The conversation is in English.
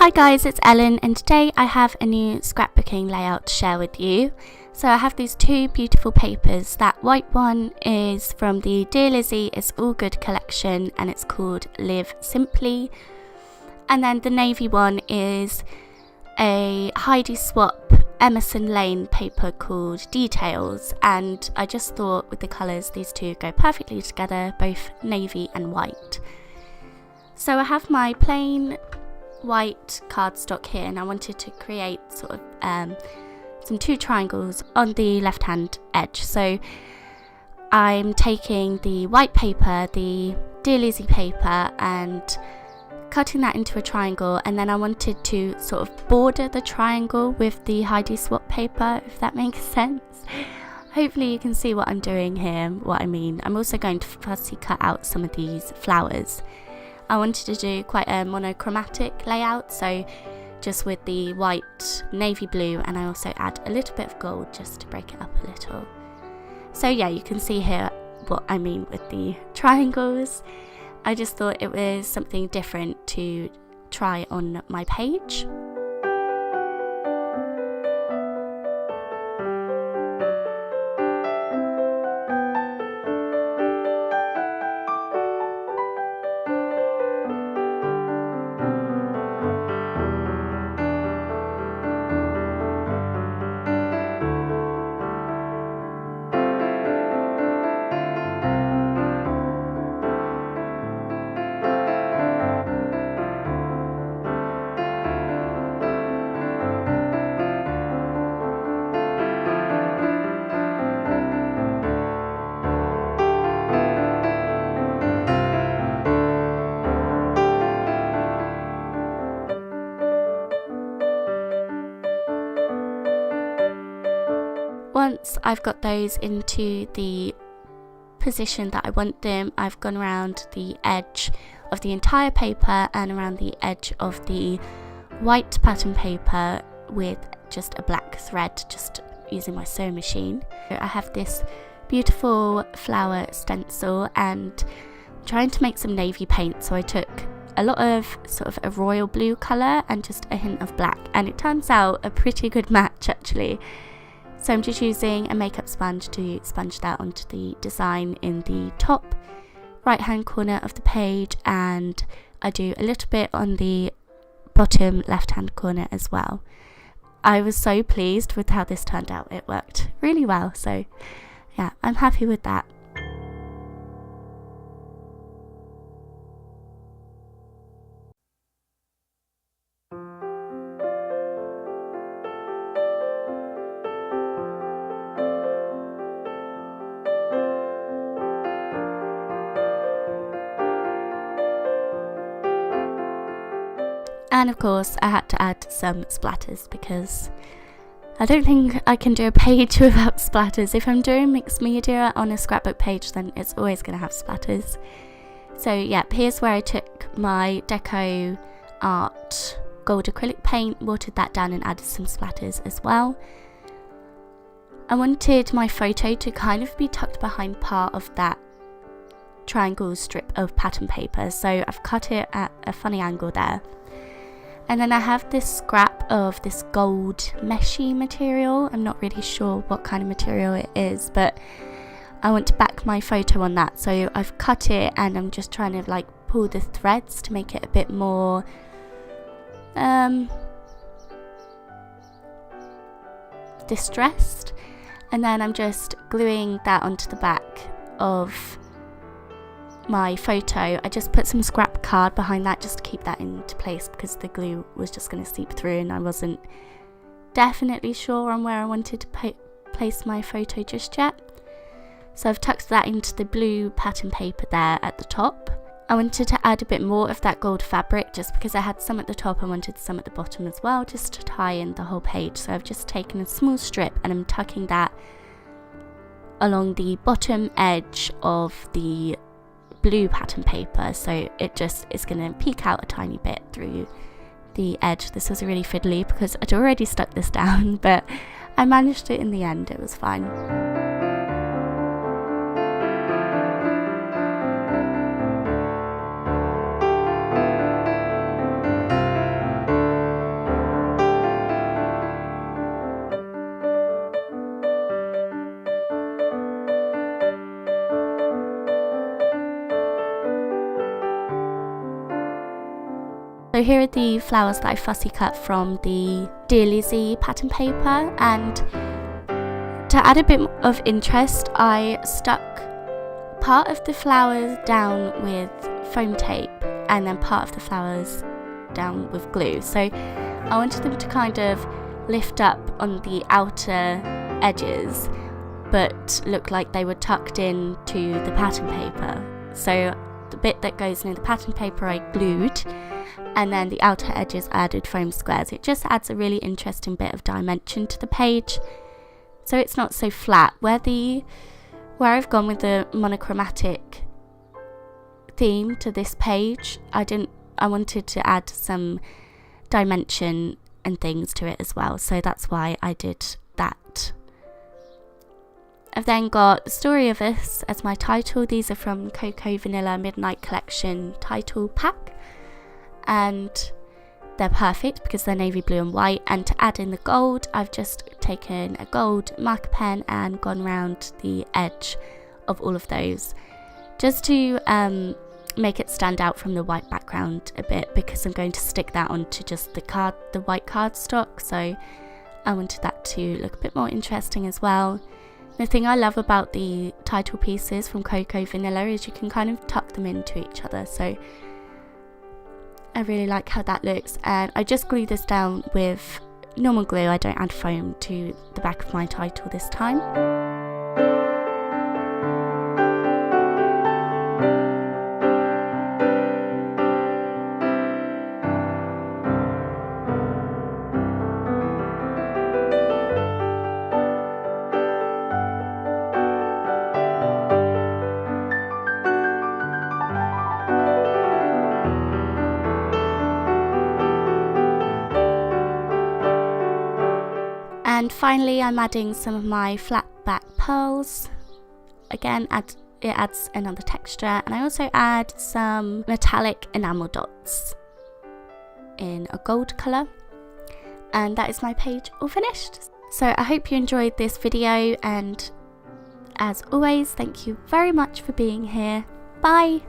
Hi guys, it's Ellen and today I have a new scrapbooking layout to share with you. So I have these two beautiful papers. That white one is from the Dear Lizzie It's All Good collection and it's called Live Simply. And then the navy one is a Heidi Swap Emerson Lane paper called Details, and I just thought with the colours these two go perfectly together, both navy and white. So I have my plain white cardstock here and I wanted to create sort of some two triangles on the left hand edge. So I'm taking the white paper, the Dear Lizzie paper, and cutting that into a triangle, and then I wanted to sort of border the triangle with the Heidi Swap paper, if that makes sense. Hopefully you can see what I'm doing here, what I mean. I'm also going to fussy cut out some of these flowers. I wanted to do quite a monochromatic layout, so just with the white, navy blue, and I also add a little bit of gold just to break it up a little. So yeah, you can see here what I mean with the triangles. I just thought it was something different to try on my page. Once I've got those into the position that I want them, I've gone around the edge of the entire paper and around the edge of the white pattern paper with just a black thread, just using my sewing machine. I have this beautiful flower stencil and I'm trying to make some navy paint, so I took a lot of sort of a royal blue colour and just a hint of black, and it turns out a pretty good match actually. So I'm just using a makeup sponge to sponge that onto the design in the top right hand corner of the page, and I do a little bit on the bottom left hand corner as well. I was so pleased with how this turned out. It worked really well, so yeah, I'm happy with that. And of course I had to add some splatters because I don't think I can do a page without splatters. If I'm doing mixed media on a scrapbook page, then it's always going to have splatters. So yeah, here's where I took my Deco Art gold acrylic paint, watered that down and added some splatters as well. I wanted my photo to kind of be tucked behind part of that triangle strip of pattern paper, so I've cut it at a funny angle there. And then I have this scrap of this gold meshy material. I'm not really sure what kind of material it is, but I want to back my photo on that. So I've cut it and I'm just trying to like pull the threads to make it a bit more distressed. And then I'm just gluing that onto the back of my photo. I just put some scrap card behind that just to keep that into place because the glue was just going to seep through and I wasn't definitely sure on where I wanted to place my photo just yet. So I've tucked that into the blue pattern paper there at the top. I wanted to add a bit more of that gold fabric just because I had some at the top. I wanted some at the bottom as well, just to tie in the whole page. So I've just taken a small strip and I'm tucking that along the bottom edge of the blue pattern paper, so it just is going to peek out a tiny bit through the edge. This was really fiddly because I'd already stuck this down, but I managed it in the end. It was fine. So here are the flowers that I fussy cut from the Dear Lizzie pattern paper, and to add a bit of interest, I stuck part of the flowers down with foam tape and then part of the flowers down with glue. So I wanted them to kind of lift up on the outer edges but look like they were tucked into the pattern paper. So the bit that goes near the pattern paper I glued, and then the outer edges I added foam squares. It just adds a really interesting bit of dimension to the page, so it's not so flat. Where I've gone with the monochromatic theme to this page, I wanted to add some dimension and things to it as well, so that's why I did that. I've then got The Story of Us as my title. These are from Cocoa Vanilla Midnight Collection title pack, and they're perfect because they're navy blue and white. And to add in the gold, I've just taken a gold marker pen and gone around the edge of all of those, just to make it stand out from the white background a bit, because I'm going to stick that onto just the white cardstock, so I wanted that to look a bit more interesting as well. The thing I love about the title pieces from Cocoa Vanilla is you can kind of tuck them into each other, so I really like how that looks. And I just glue this down with normal glue. I don't add foam to the back of my title this time. And finally, I'm adding some of my flat back pearls. Again, it adds another texture, and I also add some metallic enamel dots in a gold colour. And that is my page all finished. So I hope you enjoyed this video, and as always, thank you very much for being here. Bye!